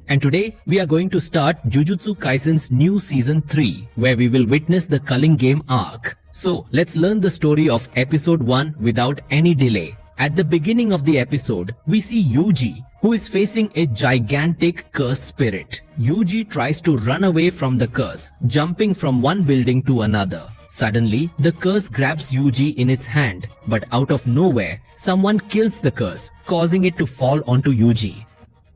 and today we are going to start Jujutsu Kaisen's new season 3, where we will witness the Culling game arc. So let's learn the story of episode 1 without any delay. At the beginning of the episode, we see Yuji, who is facing a gigantic cursed spirit. Yuji tries to run away from the curse, jumping from one building to another. Suddenly, the curse grabs Yuji in its hand, but out of nowhere, someone kills the curse, causing it to fall onto Yuji.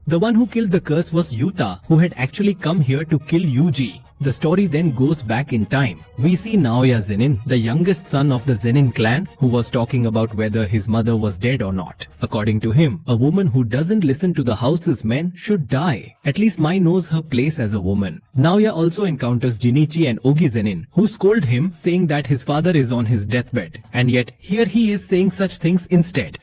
The one who killed the curse was Yuta, who had actually come here to kill Yuji. The story then goes back in time. We see Naoya Zenin, the youngest son of the Zenin clan, who was talking about whether his mother was dead or not. According to him, a woman who doesn't listen to the house's men should die. At least Mai knows her place as a woman. Naoya also encounters Jinichi and Ogi Zenin, who scold him, saying that his father is on his deathbed. And yet, here he is saying such things instead.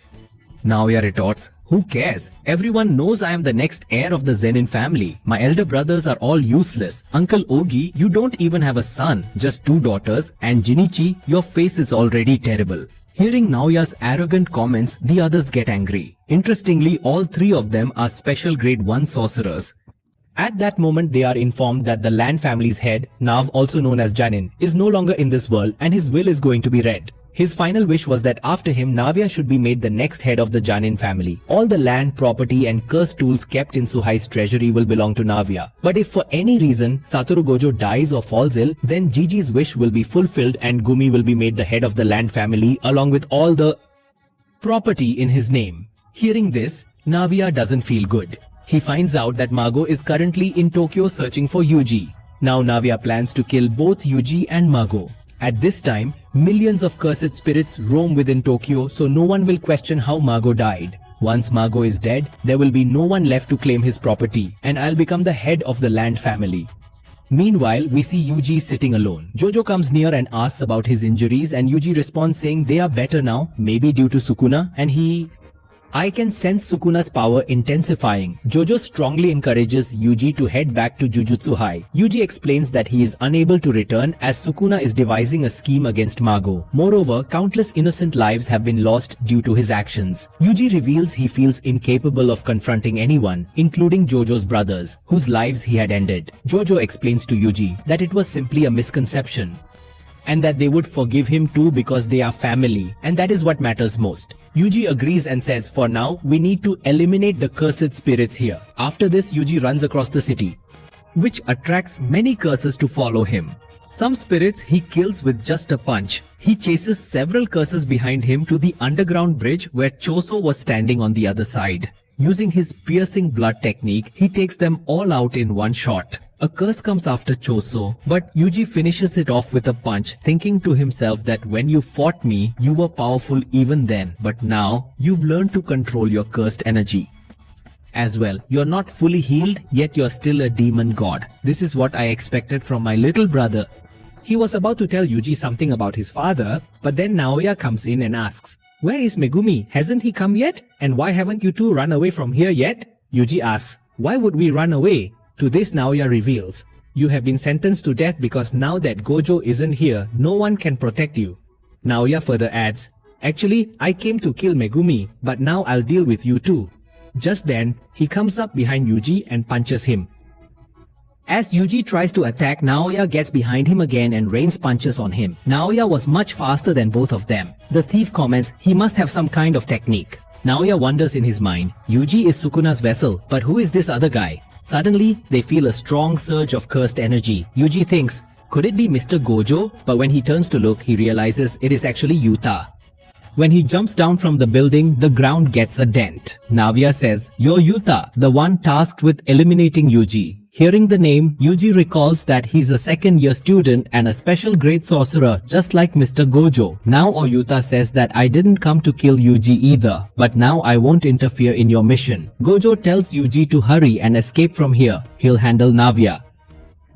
Naoya retorts, "Who cares? Everyone knows I am the next heir of the Zenin family. My elder brothers are all useless. Uncle Ogi, you don't even have a son, just 2 daughters. And Jinichi, your face is already terrible." Hearing Naoya's arrogant comments, the others get angry. Interestingly, all 3 of them are special grade 1 sorcerers. At that moment, they are informed that the Land family's head, Nav also known as Janin, is no longer in this world and his will is going to be read. His final wish was that after him, Navya should be made the next head of the Janin family. All the land, property and cursed tools kept in Suhai's treasury will belong to Navya. But if for any reason Satoru Gojo dies or falls ill, then Gigi's wish will be fulfilled and Gumi will be made the head of the Land family along with all the property in his name. Hearing this, Navya doesn't feel good. He finds out that Mago is currently in Tokyo searching for Yuji. Now Navya plans to kill both Yuji and Mago. At this time, millions of cursed spirits roam within Tokyo, so no one will question how Mago died. Once Mago is dead, there will be no one left to claim his property, and I'll become the head of the Land family. Meanwhile, we see Yuji sitting alone. Jojo comes near and asks about his injuries, and Yuji responds saying they are better now, maybe due to Sukuna, and I can sense Sukuna's power intensifying. Jojo strongly encourages Yuji to head back to Jujutsu High. Yuji explains that he is unable to return as Sukuna is devising a scheme against Mago. Moreover, countless innocent lives have been lost due to his actions. Yuji reveals he feels incapable of confronting anyone, including Jojo's brothers, whose lives he had ended. Jojo explains to Yuji that it was simply a misconception, and that they would forgive him too because they are family, and that is what matters most. Yuji agrees and says, for now, we need to eliminate the cursed spirits here. After this, Yuji runs across the city, which attracts many curses to follow him. Some spirits he kills with just a punch. He chases several curses behind him to the underground bridge where Choso was standing on the other side. Using his piercing blood technique, he takes them all out in one shot. A curse comes after Choso, but Yuji finishes it off with a punch, thinking to himself that when you fought me, you were powerful even then, but now you've learned to control your cursed energy. As well, you're not fully healed, yet you're still a demon god. This is what I expected from my little brother. He was about to tell Yuji something about his father, but then Naoya comes in and asks, "Where is Megumi? Hasn't he come yet? And why haven't you two run away from here yet?" Yuji asks, "Why would we run away?" To this, Naoya reveals, "You have been sentenced to death because now that Gojo isn't here, no one can protect you." Naoya further adds, "Actually, I came to kill Megumi, but now I'll deal with you too." Just then, he comes up behind Yuji and punches him. As Yuji tries to attack, Naoya gets behind him again and rains punches on him. Naoya was much faster than both of them. The thief comments he must have some kind of technique. Naoya wonders in his mind, Yuji is Sukuna's vessel, but who is this other guy? Suddenly, they feel a strong surge of cursed energy. Yuji thinks, could it be Mr. Gojo? But when he turns to look, he realizes it is actually Yuta. When he jumps down from the building, the ground gets a dent. Navya says, "You're Yuta, the one tasked with eliminating Yuji." Hearing the name, Yuji recalls that he's a second-year student and a special grade sorcerer, just like Mr. Gojo. Now Oyuta says that I didn't come to kill Yuji either, but now I won't interfere in your mission. Gojo tells Yuji to hurry and escape from here. He'll handle Navya.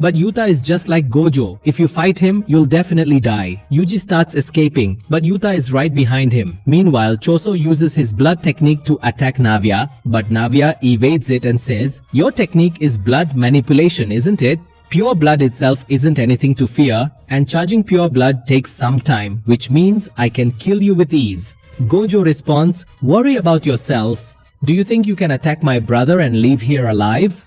But Yuta is just like Gojo. If you fight him, you'll definitely die. Yuji starts escaping, but Yuta is right behind him. Meanwhile, Choso uses his blood technique to attack Navya, but Navya evades it and says, "Your technique is blood manipulation, isn't it? Pure blood itself isn't anything to fear, and charging pure blood takes some time, which means I can kill you with ease." Gojo responds, "Worry about yourself. Do you think you can attack my brother and leave here alive?"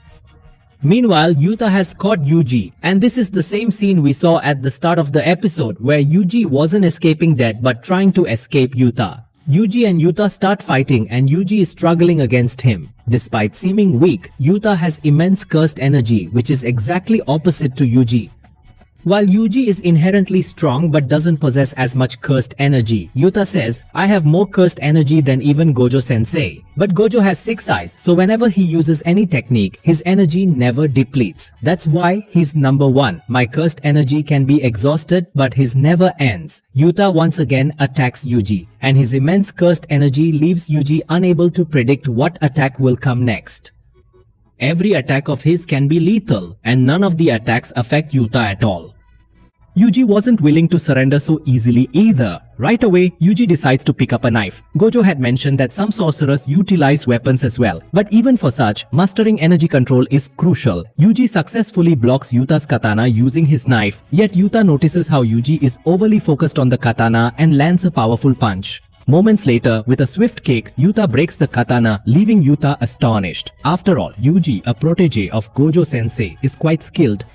Meanwhile, Yuta has caught Yuji, and this is the same scene we saw at the start of the episode where Yuji wasn't escaping death but trying to escape Yuta. Yuji and Yuta start fighting and Yuji is struggling against him. Despite seeming weak, Yuta has immense cursed energy, which is exactly opposite to Yuji. While Yuji is inherently strong but doesn't possess as much cursed energy, Yuta says, I have more cursed energy than even Gojo sensei. But Gojo has 6 eyes, so whenever he uses any technique, his energy never depletes. That's why he's number 1. My cursed energy can be exhausted, but his never ends. Yuta once again attacks Yuji, and his immense cursed energy leaves Yuji unable to predict what attack will come next. Every attack of his can be lethal, and none of the attacks affect Yuta at all. Yuji wasn't willing to surrender so easily either. Right away, Yuji decides to pick up a knife. Gojo had mentioned that some sorcerers utilize weapons as well, but even for such, mastering energy control is crucial. Yuji successfully blocks Yuta's katana using his knife, yet Yuta notices how Yuji is overly focused on the katana and lands a powerful punch. Moments later, with a swift kick, Yuta breaks the katana, leaving Yuta astonished. After all, Yuji, a protege of Gojo sensei, is quite skilled.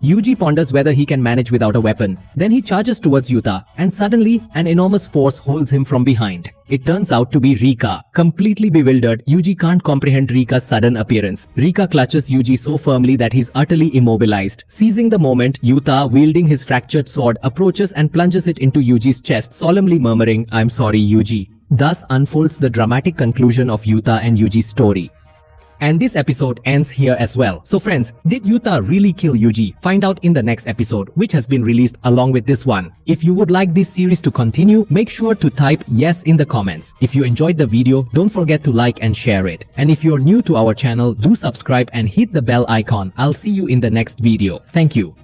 Yuji ponders whether he can manage without a weapon. Then he charges towards Yuta, and suddenly, an enormous force holds him from behind. It turns out to be Rika. Completely bewildered, Yuji can't comprehend Rika's sudden appearance. Rika clutches Yuji so firmly that he's utterly immobilized. Seizing the moment, Yuta, wielding his fractured sword, approaches and plunges it into Yuji's chest, solemnly murmuring, I'm sorry, Yuji. Thus unfolds the dramatic conclusion of Yuta and Yuji's story. And this episode ends here as well. So friends, did Yuta really kill Yuji? Find out in the next episode, which has been released along with this one. If you would like this series to continue, make sure to type yes in the comments. If you enjoyed the video, don't forget to like and share it. And if you're new to our channel, do subscribe and hit the bell icon. I'll see you in the next video. Thank you.